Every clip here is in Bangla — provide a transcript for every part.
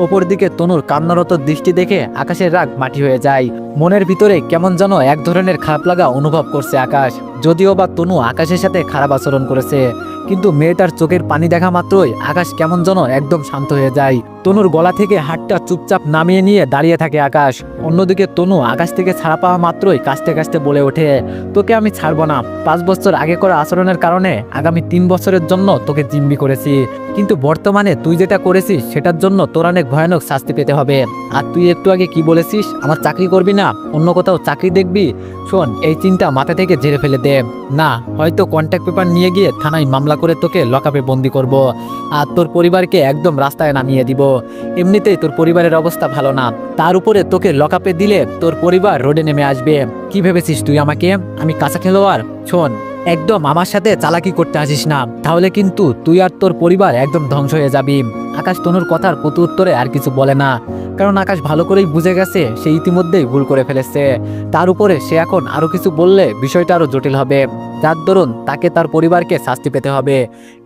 ওপর দিকে তনুর কান্নারত দৃষ্টি দেখে আকাশের রাগ মাটি হয়ে যায়। মনের ভিতরে কেমন যেন এক ধরনের খারাপ লাগা অনুভব করছে আকাশ। যদিও বা তনু আকাশের সাথে খারাপ আচরণ করেছে, কিন্তু মেয়েটার চোখের পানি দেখা মাত্রই আকাশ কেমন যেন একদম শান্ত হয়ে যায়। তনুর গলা থেকে হাতটা চুপচাপ নামিয়ে নিয়ে দাঁড়িয়ে থাকে আকাশ। অন্যদিকে তনু আকাশ থেকে ছাড়া পাওয়া মাত্রই কাঁচতে কাঁচতে বলে ওঠে, তোকে আমি ছাড়বো না। 5 বছর আগে করা আচরণের কারণে আগামী 3 বছরের জন্য তোকে জিম্মি করেছি, কিন্তু বর্তমানে তুই যেটা করেছিস সেটার জন্য তোর অনেক ভয়ানক শাস্তি পেতে হবে। আর তুই একটু আগে কি বলেছিস, আমার চাকরি করবি না, অন্য কোথাও চাকরি দেখবি? শোন, এই চিন্তা মাথা থেকে ঝেড়ে ফেলে দে। না হয়তো কন্ট্যাক্ট পেপার নিয়ে গিয়ে থানায় মামলা করে তোকে লকআপে বন্দি করব, আর তোর পরিবারকে একদম রাস্তায় নামিয়ে দিব। এমনিতেই তোর পরিবারের অবস্থা ভালো না, তার উপরে তোকে লকআপে দিলে তোর পরিবার রোডে নেমে আসবে। কি ভেবেছিস তুই আমাকে? আমি কাঁচা খেলোয়াড়? শোন, একদম আমার সাথে চালাকি করতে আসিস না, তাহলে কিন্তু তুই আর তোর পরিবার একদম ধ্বংস হয়ে যাবি। আকাশ তনুর কথার প্রতি উত্তরে আর কিছু বলে না, কারণ আকাশ ভালো করেই বুঝে গেছে সে ইতিমধ্যেই ভুল করে ফেলেছে। তার উপরে সে এখন আরো কিছু বললে বিষয়টা আরো জটিল হবে, যার দরুন তাকে তার পরিবারকে শাস্তি পেতে হবে।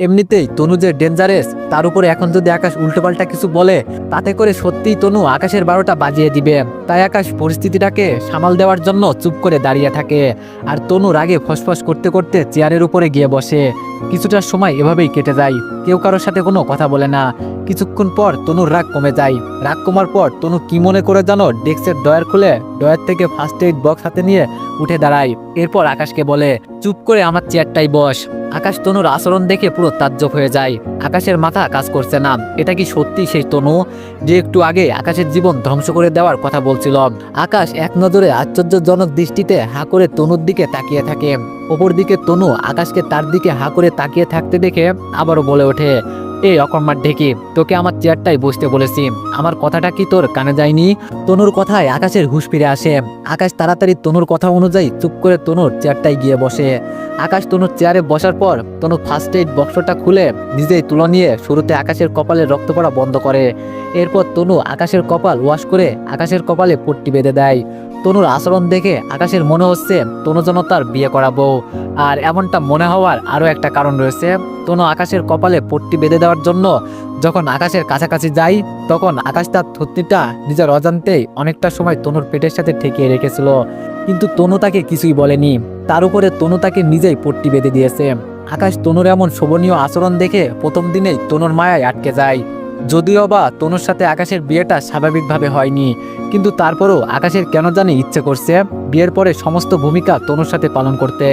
এমনিতেই তনু যে ডেঞ্জারাস, তার উপরে এখন যদি আকাশ উল্টোপাল্টা কিছু বলে তাতে করে সত্যিই তনু আকাশের 12টা বাজিয়ে দিবে। তাই আকাশ পরিস্থিতিটাকে সামাল দেওয়ার জন্য চুপ করে দাঁড়িয়ে থাকে, আর তনু রাগে ফসফস করতে করতে চেয়ারের উপরে গিয়ে বসে। কিছুটা সময় এভাবেই কেটে যায়, কেউ কারোর সাথে কোনো কথা বলে না। কিছুক্ষণ পর তনুর রাগ কমে যায়। রাগ কমার পর তনু কি মনে করে জানো, ডেস্কের ড্রয়ার খুলে ড্রয়ার থেকে ফার্স্ট এইড বক্স হাতে নিয়ে উঠে দাঁড়ায়। এরপর আকাশকে বলে, চুপ করে আমার চেয়ারটাই বস। আকাশ তনুর আচরণ দেখে পুরো তাজ্জব হয়ে যায়। আকাশের মাথা কাজ করছে না, এটা কি সত্যি সেই তনু যে একটু আগে আকাশের জীবন ধ্বংস করে দেওয়ার কথা বলছিল? আকাশ এক নজরে আশ্চর্যজনক দৃষ্টিতে হা করে তনুর দিকে তাকিয়ে থাকে। ওপর দিকে তনু আকাশকে তার দিকে হা করে তাকিয়ে থাকতে দেখে আবারও বলে ওঠে, এই অকর্মার ঢেকি, তোকে আমার চেয়ারটাই বসতে বলেছি, আমার কথাটা কি তোর কানে যায়নি? তনুর কথায় আকাশের হুঁশ ফিরে আসে। আকাশ তাড়াতাড়ি তনুর কথা অনুযায়ী চুপ করে তনুর চেয়ারটাই গিয়ে বসে। আকাশ তনুর চেয়ারে বসার পর তনু ফার্স্ট এইড বক্সটা খুলে নিজেই তুলো নিয়ে শুরুতে আকাশের কপালে রক্ত পড়া বন্ধ করে। এরপর তনু আকাশের কপাল ওয়াশ করে আকাশের কপালে পট্টি বেঁধে দেয়। তনুর আচরণ দেখে আকাশের মনে হচ্ছে তনু যেন তার বিয়ে করা বউ। আর এমনটা মনে হওয়ার আরও একটা কারণ রয়েছে, তনু আকাশের কপালে পট্টি বেঁধে দেওয়ার জন্য যখন আকাশের কাছাকাছি যায় তখন আকাশ তার থুতনিটা নিজের অজান্তেই অনেকটা সময় তনুর পেটের সাথে ঠেকিয়ে রেখেছিল, কিন্তু তনু তাকে কিছুই বলেনি। তার উপরে তনু তাকে নিজেই পট্টি বেঁধে দিয়েছে। আকাশ তনুর এমন শোভনীয় আচরণ দেখে প্রথম দিনেই তনুর মায়ায় আটকে যায়। যদিও বা তনুর সাথে আকাশের বিয়েটা স্বাভাবিকভাবে হয়নি, কিন্তু তারপরও আকাশের কেন জানি ইচ্ছে করছে বিয়ের পরে সমস্ত ভূমিকা তনুর সাথে পালন করতে।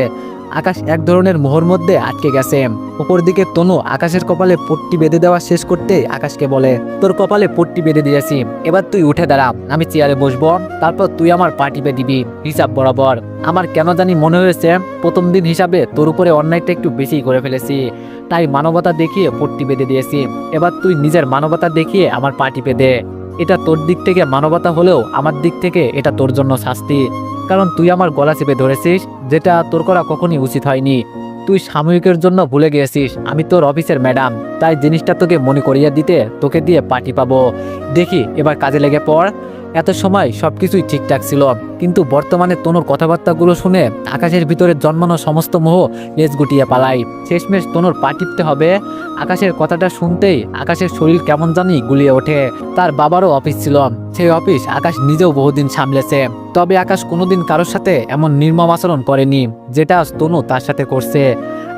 আকাশ এক ধরনের মোহর মধ্যে আটকে গেছে। উপর দিকে তনু আকাশের কপালে পট্টি বেঁধে দেওয়া শেষ করতে আকাশকে বলে, তোর কপালে পট্টি বেঁধে দিয়েছি, এবার তুই উঠে দাঁড়া, আমি চেয়ারে বসবো, তারপর তুই আমার পা টিপে দিবি হিসাব বরাবর। আমার কেন জানি মনে হয়েছে প্রথম দিন হিসাবে তোর উপরে অন্যায়টা একটু বেশি করে ফেলেছি, তাই মানবতা দেখিয়ে পট্টি বেঁধে দিয়েছি। এবার তুই নিজের মানবতা দেখিয়ে আমার পা টিপে দে। এটা তোর দিক থেকে মানবতা হলেও আমার দিক থেকে এটা তোর জন্য শাস্তি, কারণ তুই আমার গলা চেপে ধরেছিস, যেটা তোর করা কখনই উচিত হয়নি। তুই সাময়িকের জন্য ভুলে গিয়েছিস আমি তোর অফিসের ম্যাডাম, তাই জিনিসটা তোকে মনে করিয়ে দিতে তোকে দিয়ে পার্টি পাবো। দেখি এবার কাজে লেগে পড়। এত সময় সবকিছুই ঠিকঠাক ছিল, কিন্তু বর্তমানে তনুর কথাবার্তাগুলো শুনে আকাশের ভিতরে জন্মানো সমস্ত মোহ লেজ গুটিয়ে পালায়। শেষমেশ তনুর পা টিপতে হবে। আকাশের কথাটা শুনতেই আকাশের শরীর কেমন জানি গুলিয়ে ওঠে। তার বাবারও অফিস ছিল, সেই অফিস আকাশ নিজেও বহুদিন সামলেছে, তবে আকাশ কোনোদিন কারোর সাথে এমন নির্মম আচরণ করেনি যেটা আজ তনু তার সাথে করছে।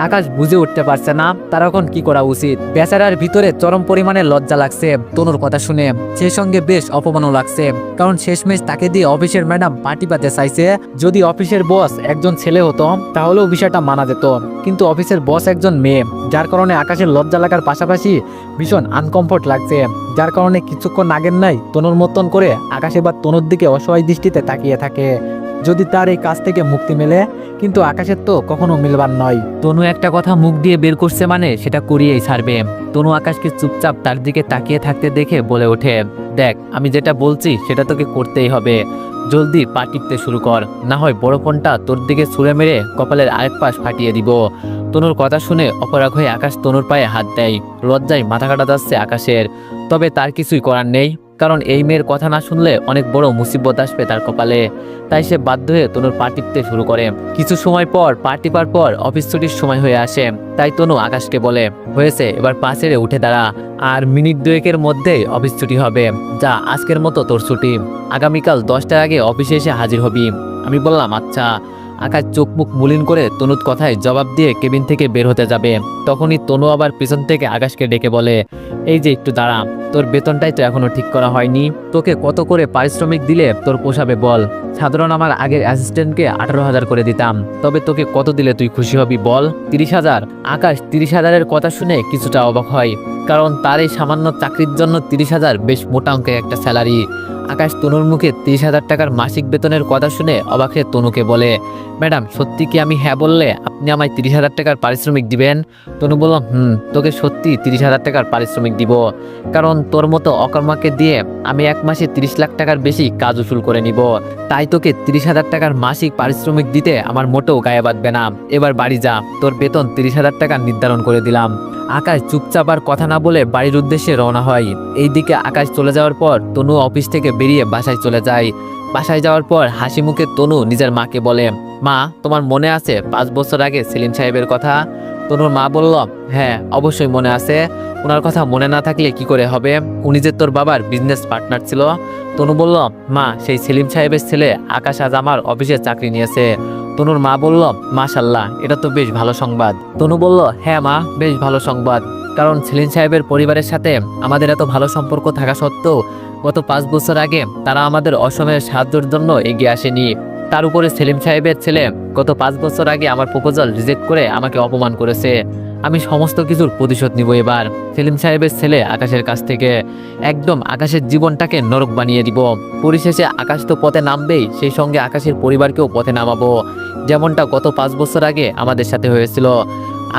আকাশ বুঝে উঠতে পারছে না তার এখন কি করা উচিত। বেচারার ভিতরে চরম পরিমাণে লজ্জা লাগছে তনুর কথা শুনে, সেই সঙ্গে বেশ অপমানও লাগছে, কারণ শেষমেশ তাকে দিয়ে অফিসের ম্যাডাম পার্টি পাতে চাইছে। যদি অফিসের বস একজন ছেলে হতো তাহলেও বিষয়টা মানা যেত, কিন্তু অফিসের বস একজন মেয়ে, যার কারণে আকাশের লজ্জা লাগার পাশাপাশি ভীষণ আনকমফোর্ট লাগছে। যার কারণে কিছুক্ষণ আগের নাই তনুর মতন করে আকাশ এবার তনুর দিকে অসহায় দৃষ্টিতে তাকিয়ে থাকে, যদি তার এই কাজ থেকে মুক্তি মেলে। কিন্তু আকাশের তো কখনো মিলবার নয়। তনু একটা কথা মুখ দিয়ে বের করছে মানে সেটা করিয়েই ছাড়বে। তনু আকাশকে চুপচাপ তার দিকে তাকিয়ে থাকতে দেখে বলে ওঠে, দেখ আমি যেটা বলছি সেটা তোকে করতেই হবে, জলদি পা টিপতে শুরু কর, না হয় বড় ফোনটা তোর দিকে ছুঁড়ে মেরে কপালের আরেক পাশ ফাটিয়ে দিব। তনুর কথা শুনে অপরাগ হয়ে আকাশ তনুর পায়ে হাত দেয়। লজ্জায় মাথা কাটা যাচ্ছে আকাশের, তবে তার কিছুই করার নেই। কারণ এই মেয়ের কথা না শুনলে অনেক বড় মুসিবত আসবে তার কপালে। তাই সে বাধ্য হয়ে তনুর পা টিপতে শুরু করে। কিছু সময় পর পা টিপার পর অফিস ছুটির সময় হয়ে আসে। তাই তনু আকাশকে বলে, হয়েছে, এবার পা ছেড়ে উঠে দাঁড়া, আর মিনিট দুয়েকের মধ্যেই অফিস ছুটি হবে। যা, আজকের মতো তোর ছুটি, আগামীকাল 10টার আগে অফিসে এসে হাজির হবি। আমি বললাম আচ্ছা। আকাশ চোখ মুখ মলিন করে তনুর কথায় জবাব দিয়ে কেবিন থেকে বের হতে যাবে। তখনই তনু আবার পিছন থেকে আকাশকে ডেকে বলে, এই যে একটু দাঁড়া, তোর বেতনটাই তো এখনো ঠিক করা হয়নি। তোকে কত করে পারিশ্রমিক দিলে তোর পোষাবে বল? সাধারণ আমার আগের অ্যাসিস্ট্যান্টকে 18,000 করে দিতাম, তবে তোকে কত দিলে তুই খুশি হবি বল? 30,000। আকাশ 30,000-এর কথা শুনে কিছুটা অবাক হয়, কারণ তার এই সামান্য চাকরির জন্য 30,000 বেশ মোটা অঙ্কের একটা স্যালারি। আকাশ তনুর মুখে 30,000 টাকার মাসিক বেতনের কথা শুনে অবাক হয়ে তনুকে বলে, ম্যাডাম, সত্যি কি আমি হ্যাঁ বললে আপনি আমায় 30,000 টাকার পারিশ্রমিক দিবেন? তনু বলল, তোকে সত্যি 30,000 টাকার পারিশ্রমিক দিব, কারণ তোর মতো অকর্মাকে দিয়ে আমি এক মাসে 30 লাখ টাকার বেশি কাজ উসুল করে নিব। তাই তোকে 30,000 টাকার মাসিক পারিশ্রমিক দিতে আমার মোটেও গায়ে বাঁধবে না। এবার বাড়ি যা, তোর বেতন 30,000 টাকা নির্ধারণ করে দিলাম। আকাশ চুপচাপ আর কথা না বলে বাড়ির উদ্দেশ্যে রওনা হয়। এইদিকে আকাশ চলে যাওয়ার পর তনু অফিস থেকে বেরিয়ে বাসায় চলে যায়। বাসায় যাওয়ার পর হাসি মুখে তনু নিজের মাকে বলে, মা, তোমার মনে আছে 5 বছর আগে সেলিম সাহেবের কথা? তনুর মা বলল, হ্যাঁ, অবশ্যই মনে আছে। ওনার কথা মনে না থাকলে কি করে হবে? উনি যে তোর বাবার বিজনেস পার্টনার ছিল। তনু বলল, মা, সেই সেলিম সাহেবের ছেলে আকাশ আজ আমার অফিসে চাকরি নিয়েছে। তনুর মা বলল, মাশাল্লাহ, এটা তো বেশ ভালো সংবাদ। তনু বলল, হ্যাঁ মা, বেশ ভালো সংবাদ, কারণ সেলিম সাহেবের পরিবারের সাথে আমাদের এত ভালো সম্পর্ক থাকা সত্ত্বেও গত 5 বছর আগে তারা আমাদের অসময়ে সাহায্যের জন্য এগিয়ে আসেনি। তার উপরে সেলিম সাহেবের ছেলে গত 5 বছর আগে আমার প্রপোজাল রিজেক্ট করে আমাকে অপমান করেছে। আমি সমস্ত কিছুর প্রতিশোধ নিব এবার সেলিম সাহেবের ছেলে আকাশের কাছ থেকে। একদম আকাশের জীবনটাকে নরক বানিয়ে দিব। পরিশেষে আকাশ তো পথে নামবেই, সেই সঙ্গে আকাশের পরিবারকেও পথে নামাবো, যেমনটা গত 5 বছর আগে আমাদের সাথে হয়েছিল।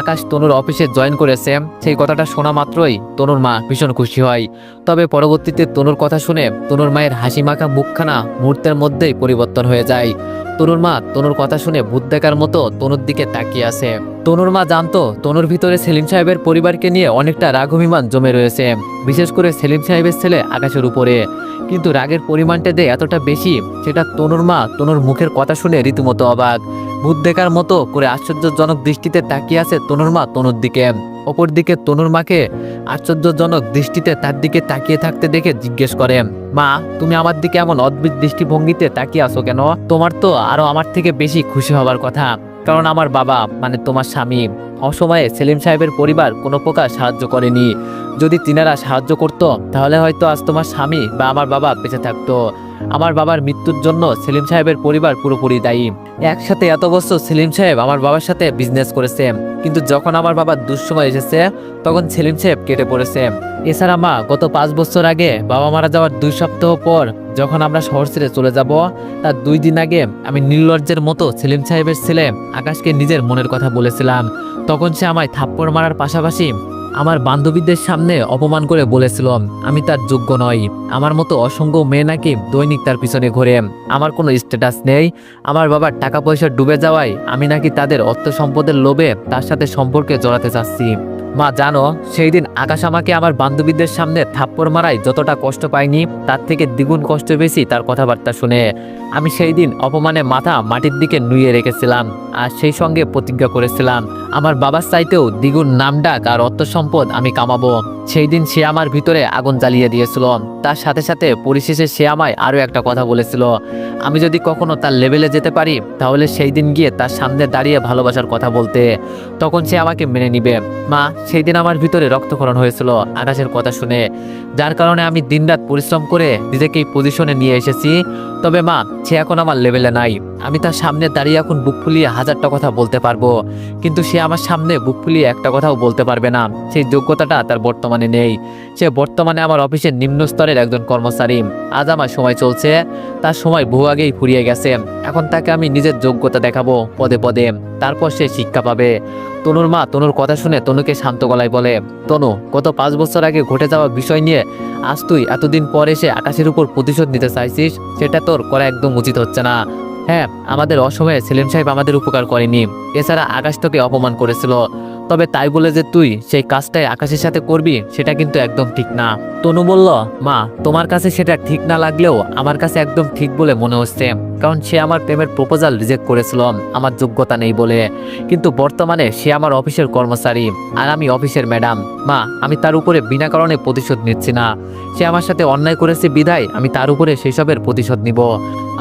আকাশ তনুর অফিসে জয়েন করেছে, সেই কথাটা শোনা মাত্রই তনুর মা ভীষণ খুশি হয়। তবে পরবর্তীতে তনুর কথা শুনে তনুর মায়ের হাসি মাখা মুখখানা মুহূর্তের মধ্যেই পরিবর্তন হয়ে যায়। তনুর মা তনুর কথা শুনে ভূত দেখার মতো তনুর দিকে তাকিয়ে আছে। তনুর মা জানতো তনুর ভিতরে সেলিম সাহেবের পরিবারকে নিয়ে অনেকটা রাগ অভিমান জমে রয়েছে, বিশেষ করে সেলিম সাহেবের ছেলে আকাশের উপরে। কিন্তু রাগের পরিমাণটা যে এতটা বেশি সেটা তনুর মা তনুর মুখের কথা শুনে রীতিমতো অবাক। ভূত দেখার মতো করে আশ্চর্যজনক দৃষ্টিতে তাকিয়ে আছে তনুর মা তনুর দিকে। অপরদিকে তনুর মাকে আশ্চর্যজনক দৃষ্টিতে তার দিকে তাকিয়ে থাকতে দেখে জিজ্ঞেস করে, মা, তুমি আমার দিকে এমন অদ্ভুত দৃষ্টিভঙ্গিতে তাকিয়ে আছো কেন? তোমার তো আরো আমার থেকে বেশি খুশি হবার কথা, কারণ আমার বাবা মানে তোমার স্বামী অসময়ে সেলিম সাহেবের পরিবার কোনো প্রকার সাহায্য করেনি। যদি তিনারা সাহায্য করত তাহলে হয়তো আজ তোমার স্বামী বা আমার বাবা বেঁচে থাকতো। আমার বাবার মৃত্যুর জন্য সেলিম সাহেবের পরিবার পুরোপুরি দায়ী। একসাথে এত বছর সেলিম সাহেব আমার বাবার সাথে বিজনেস করেছে, কিন্তু যখন আমার বাবার দুঃসময় এসেছে তখন সেলিম সাহেব কেটে পড়েছে। এছাড়া মা, গত 5 বছর আগে বাবা মারা যাওয়ার 2 সপ্তাহ পর যখন আমরা শহর ছেড়ে চলে যাব, তার 2 দিন আগে আমি নির্লজ্জের মতো সেলিম সাহেবের ছেলে আকাশকে নিজের মনের কথা বলেছিলাম। তখন সে আমায় থাপ্পড় মারার পাশাপাশি আমার বান্ধবীদের সামনে অপমান করে বলেছিল আমি তার যোগ্য নই। আমার মতো অসংখ্য মেয়ে নাকি দৈনিক তার পিছনে ঘোরে, আমার কোনো স্ট্যাটাস নেই। আমার বাবার টাকা পয়সা ডুবে যাওয়ায় আমি নাকি তাদের অর্থ সম্পদের লোভে তার সাথে সম্পর্কে জড়াতে চাচ্ছি। মা জানো, সেই দিন আকাশ আমাকে আমার বান্ধবীদের সামনে থাপ্পড় মারায় যতটা কষ্ট পাইনি তার থেকে দ্বিগুণ কষ্ট বেশি তার কথাবার্তা শুনে। আমি সেই দিন অপমানে মাথা মাটির দিকে নুয়ে রেখেছিলাম, আর সেই সঙ্গে প্রতিজ্ঞা করেছিলাম আমার বাবার চাইতেও দ্বিগুণ নামডাক আর অর্থ সম্পদ আমি কামাবো। সেই দিন সে আমার ভিতরে আগুন জ্বালিয়ে দিয়েছিল। তার সাথে সাথে পরিশেষে সে আমায় আরও একটা কথা বলেছিল, আমি যদি কখনো তার লেভেলে যেতে পারি তাহলে সেই দিন গিয়ে তার সামনে দাঁড়িয়ে ভালোবাসার কথা বলতে, তখন সে আমাকে মেনে নিবে। মা, সেই দিন আমার ভিতরে রক্তক্ষরণ হয়েছিল আকাশের কথা শুনে, যার কারণে আমি দিনরাত পরিশ্রম করে নিজেকে এই পজিশনে নিয়ে এসেছি। তবে মা, সে এখন আমার লেভেলে নাই। আমি তার সামনে দাঁড়িয়ে এখন বুক ফুলিয়ে 1000টা কথা বলতে পারবো, কিন্তু সে আমার সামনে বুক ফুলিয়ে একটা কথাও বলতে পারবে না। সেই যোগ্যতাটা তার বর্তমানে নেই। সে বর্তমানে আমার অফিসের নিম্ন স্তরের একজন কর্মচারী। আজ আমার সময় চলছে, তার সময় বহু আগেই ফুরিয়ে গেছে। এখন তাকে আমি নিজের যোগ্যতা দেখাবো পদে পদে, তারপর সে শিক্ষা পাবে। তনুর মা তনুর কথা শুনে তনুকে শান্ত গলায় বলে, তনু, গত 5 বছর আগে ঘটে যাওয়া বিষয় নিয়ে আজ তুই এতদিন পর এসে আকাশের উপর প্রতিশোধ নিতে চাইছিস, সেটা তোর করা একদম উচিত হচ্ছে না। হ্যাঁ, আমাদের অসময়ে সেলিম সাহেব আমাদের উপকার করেনি, এছাড়া আকাশ তোকে অপমান করেছিল। তবে তাই বলে যে তুই সেই কাজটাই আকাশের সাথে করবি সেটা কিন্তু একদম ঠিক না। তনু বলল, মা তোমার কাছে সেটা ঠিক না লাগলেও আমার কাছে একদম ঠিক বলে মনে হচ্ছে, কারণ সে আমার প্রেমের প্রপোজাল রিজেক্ট করেছিল আমার যোগ্যতা নেই বলে, কিন্তু বর্তমানে সে আমার অফিসের কর্মচারী আর আমি অফিসের ম্যাডাম। মা আমি তার উপরে বিনা কারণে প্রতিশোধ নিচ্ছি না, সে আমার সাথে অন্যায় করেছে বিধায় আমি তার উপরে সেসবের প্রতিশোধ নিব।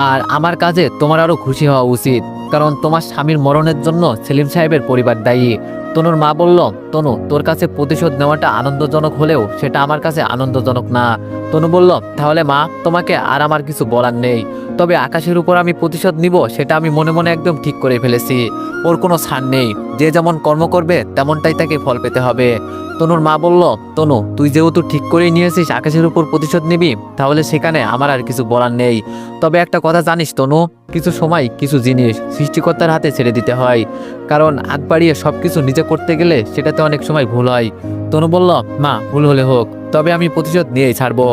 আর আমার কাজে তোমার আরো খুশি হওয়া উচিত, কারণ তোমার স্বামীর মরণের জন্য সেলিম সাহেবের পরিবার দায়ী। তনুর মা বলল, তনু তোর কাছে প্রতিশোধ নেওয়াটা আনন্দজনক হলেও সেটা আমার কাছে আনন্দজনক না। তনু বলল, তাহলে মা তোমাকে আর আমার কিছু বলার নেই, তবে আকাশের উপর আমি প্রতিশোধ নিব সেটা আমি মনে মনে একদম ঠিক করে ফেলেছি। ওর কোনো ছাড় নেই, যে যেমন কর্ম করবে তেমনটাই তাকে ফল পেতে হবে। তনুর মা বলল, তনু তুই যেহেতু ঠিক করেই নিয়েছিস আকাশের উপর প্রতিশোধ নিবি, তাহলে সেখানে আমার আর কিছু বলার নেই। তবে একটা কথা জানিস তনু, কিছু সময় কিছু জিনিস সৃষ্টিকর্তার হাতে ছেড়ে দিতে হয়, কারণ আগ বাড়িয়ে সব কিছু নিজে করতে গেলে সেটাতে অনেক সময় ভুল হয়। তনু বলল, মা ভুল হলে হোক, তবে আমি প্রতিশোধ নিয়েই ছাড়বো।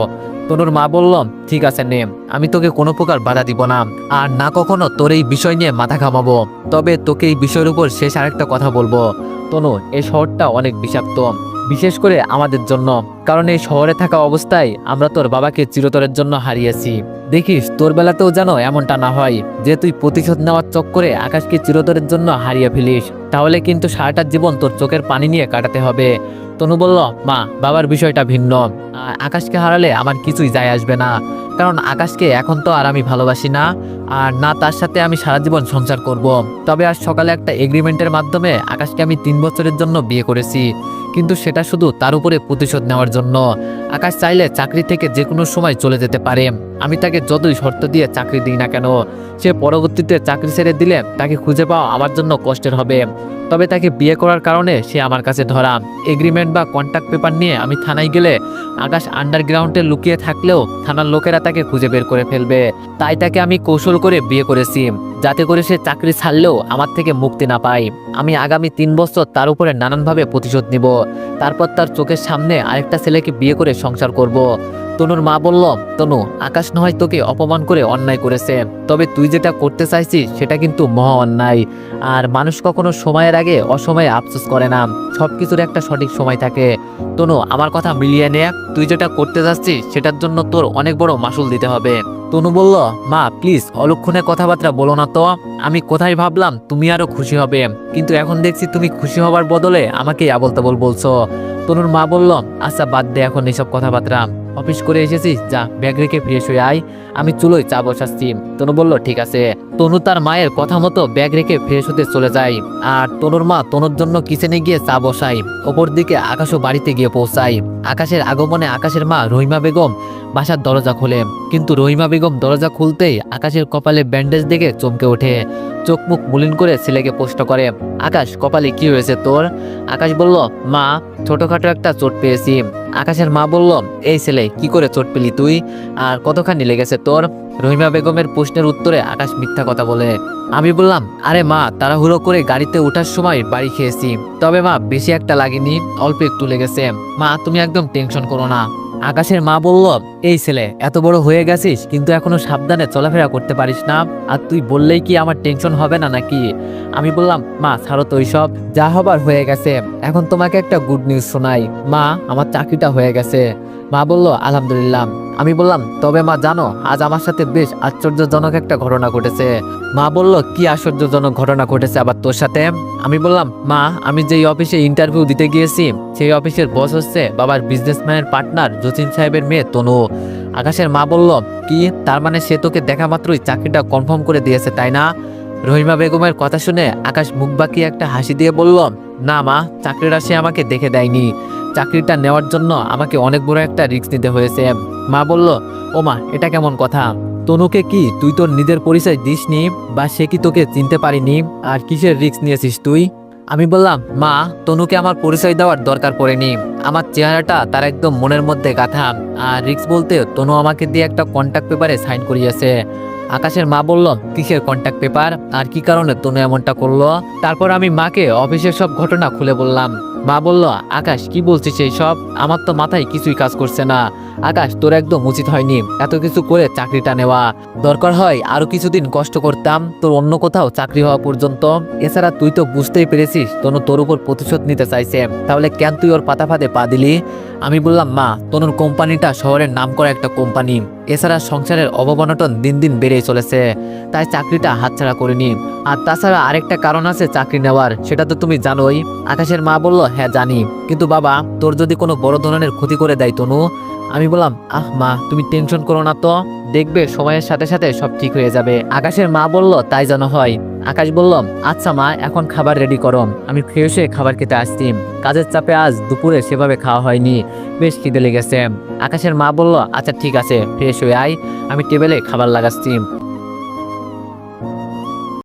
তনুর মা বলল, ঠিক আছে নে, আমি তোকে কোনো প্রকার বাধা দিব না, আর না কখনো তোর এই বিষয় নিয়ে মাথা ঘামাবো। তবে তোকে এই বিষয়ের উপর শেষ আরেকটা কথা বলবো। তনু এই শহরটা অনেক বিষাক্ত, বিশেষ করে আমাদের জন্য, কারণ এই শহরে থাকা অবস্থায় আমরা তোর বাবাকে চিরতরের জন্য হারিয়েছি। দেখিস তোর বেলাতেও যেন এমনটা না হয় যে তুই প্রতিশোধ নেওয়ার চক্করে আকাশকে চিরতরের জন্য হারিয়ে ফেলিস, তাহলে কিন্তু সারাটা জীবন তোর চোখের পানি নিয়ে কাটাতে হবে। তনু বলল, মা বাবার বিষয়টা ভিন্ন, আকাশকে হারালে আমার কিছুই যায় আসবে না, কারণ আকাশকে এখন তো আর আমি ভালোবাসি না, আর না তার সাথে আমি সারা জীবন সংসার করব। তবে আজ সকালে একটা এগ্রিমেন্টের মাধ্যমে আকাশকে আমি 3 বছরের জন্য বিয়ে করেছি, কিন্তু সেটা শুধু তার উপরে প্রতিশোধ নেওয়ার জন্য। আকাশ চাইলে চাকরি থেকে যে কোনো সময় চলে যেতে পারে, আমি তাকে যতই শর্ত দিয়ে চাকরি দিই না কেন, সে পরবর্তীতে চাকরি ছেড়ে দিলে তাকে খুঁজে পাওয়া আমার জন্য কষ্টের হবে। তবে তাকে বিয়ে করার কারণে সে আমার কাছে ধরা। এগ্রিমেন্ট বা কন্ট্রাক্ট পেপার নিয়ে আমি থানায় গেলে আকাশ আন্ডারগ্রাউন্ডে লুকিয়ে থাকলেও থানার লোকেরা তাকে খুঁজে বের করে ফেলবে, তাই তাকে আমি কৌশল করে বিয়ে করেছি, যাতে করে সে চাকরি ছাড়লেও আমার থেকে মুক্তি না পায়। আমি আগামী 3 বছর তার উপরে নানানভাবে প্রতিশোধ নিব, তারপর তার চোখের সামনে আরেকটা ছেলেকে বিয়ে করে সংসার করব। তনুর মা বলল, তনু আকাশ নয় তোকে অপমান করে অন্যায় করেছে, তবে তুই যেটা করতে চাইছিস সেটা কিন্তু মহা অন্যায়। আর মানুষ কখনো সময়ের আগে অসময়ে আফসোস করে না, সবকিছুর একটা সঠিক সময় থাকে। তনু আমার কথা মিলিয়ে নে, তুই যেটা করতে যাচ্ছিস সেটার জন্য তোর অনেক বড় মাসুল দিতে হবে। তনু বলল, মা প্লিজ অলক্ষণে কথাবার্তা বলো না তো, আমি কোথায় ভাবলাম তুমি আরো খুশি হবে, কিন্তু এখন দেখছি তুমি খুশি হবার বদলে আমাকে আবল তাবল বলছো। তনুর মা বলল, আচ্ছা বাদ দে এখন এইসব কথাবার্তা, অফিস করে এসেছিস, যা ব্যাগ রেখে ফ্রেশ হয়ে আয়, আমি চুলোয় চা বসাচ্ছি। তনু বলল, ঠিক আছে। তনু তার মায়ের কথা মতো ব্যাগ রেখে ফ্রেশ হতে চলে যায়, আর তনুর মা তনুর জন্য কিচেনে গিয়ে চা বসায়। ওপর দিকে আকাশও বাড়িতে গিয়ে পৌঁছায়। আকাশের আগমনে আকাশের মা রহিমা বেগম বাসার দরজা খোলে, কিন্তু রহিমা বেগম দরজা খুলতেই আকাশের কপালে ব্যান্ডেজ দেখে চমকে ওঠে, চোখ মুখ মলিন করে ছেলেকে প্রশ্ন করে, আকাশ কপালে কি হয়েছে তোর? আকাশ বলল, মা ছোটখাটো একটা চোট পেয়েছি। আকাশের মা বলল, এই ছেলে কি করে চোট পেলি তুই, আর কতখানি লেগেছে তোর? রহিমা বেগমের প্রশ্নের উত্তরে আকাশ মিথ্যা কথা বলে। আমি বললাম, আরে মা তাড়াহুড়ো করে গাড়িতে ওঠার সময় বাড়ি খেয়েছি, তবে মা বেশি একটা লাগেনি, অল্প একটু লেগেছে, মা তুমি একদম টেনশন করো না। আকাশের মা বলল, এই ছেলে এত বড় হয়ে গেছিস কিন্তু এখনো সাবধানে চলাফেরা করতে পারিস না, আর তুই বললেই কি আমার টেনশন হবে না নাকি? আমি বললাম, মা ছাড়ো তো সব, যা হবার হয়ে গেছে, এখন তোমাকে একটা গুড নিউজ শোনাই, মা আমার চাকরিটা হয়ে গেছে। মা বলল, আলহামদুলিল্লাহ। আমি বললাম, তবে মা জানো আজ আমার সাথে বেশ আশ্চর্যজনক একটা ঘটনা ঘটেছে। মা বলল, কি আশ্চর্যজনক ঘটনা ঘটেছে আবার তোর সাথে? আমি বললাম, মা আমি যেই অফিসে ইন্টারভিউ দিতে গিয়েছি সেই অফিসের বস হচ্ছে বাবার বিজনেসম্যানের পার্টনার জসিম সাহেবের মেয়ে তনু। আকাশের মা বলল, কি তার মানে সে তোকে দেখা মাত্রই চাকরিটা কনফার্ম করে দিয়েছে তাই না? রহিমা বেগমের কথা শুনে আকাশ মুখ বাঁকিয়ে একটা হাসি দিয়ে বলল, না মা, চাকরিটা সে আমাকে দেখে দেয়নি, চাকরিটা নেওয়ার জন্য আমাকে অনেক বড় একটা রিস্ক নিতে হয়েছে। মা বলল, ও মা এটা কেমন কথা? তনুকে কি তুই তোর নিজের পরিচয় দিসনি, বা সে কি তোকে চিনতে পারিনি, আর কিসের রিস্ক নিয়েছিস তুই? আমি বললাম, মা তনুকে আমার পরিচয় দেওয়ার দরকার পড়েনি, আমার চেহারাটা তার একদম মনের মধ্যে গাঁথা, আর রিস্ক বলতে তনু আমাকে দিয়ে একটা কন্ট্রাক্ট পেপারে সাইন করিয়েছে। আকাশের মা বলল, কিসের কন্ট্রাক্ট পেপার, আর কি কারণে তনু এমনটা করলো? তারপর আমি মাকে অফিসের সব ঘটনা খুলে বললাম। মা বলল, আকাশ কি বলছিস এই সব? আমার তো মাথায় কিছুই কাজ করছে না। আকাশ, তোর একদম উচিত হয়নি এত কিছু করে চাকরিটা নেওয়া। দরকার হয় আরো কিছুদিন কষ্ট করতাম তোর অন্য কোথাও চাকরি হওয়া পর্যন্ত। এছাড়া তুই তো বুঝতেই পেরেছিস তনু তোর উপর প্রতিশোধ নিতে চাইছে, তাহলে কেন তুই ওর পাতা ফাঁদে পা দিলি? আমি বললাম, মা, তনুর কোম্পানিটা শহরের নামকরা একটা কোম্পানি, এছাড়া সংসারের অবনটন দিন দিন বেড়েই চলেছে, তাই চাকরিটা হাতছাড়া করিনি। আর তাছাড়া আরেকটা কারণ আছে চাকরি নেওয়ার, সেটা তো তুমি জানোই। আকাশের মা বলল, হ্যাঁ জানি, কিন্তু বাবা, তোর যদি কোনো বড় ধরনের ক্ষতি করে দেয় তনু? আমি বললাম, আহ মা, তুমি টেনশন করো না তো, দেখবে সময়ের সাথে সাথে সব ঠিক হয়ে যাবে। আকাশের মা বলল, তাই যেন হয়। আকাশ বলল, আচ্ছা মা, এখন খাবার রেডি করো, আমি ফ্রেশ হয়ে খাবার খেতে আসছি। কাজের চাপে আজ দুপুরে সেভাবে খাওয়া হয়নি, বেশ খিদে লেগেছে। আকাশের মা বলল, আচ্ছা ঠিক আছে, ফ্রেশ হয়ে আয়, আমি টেবিলে খাবার লাগাচ্ছি।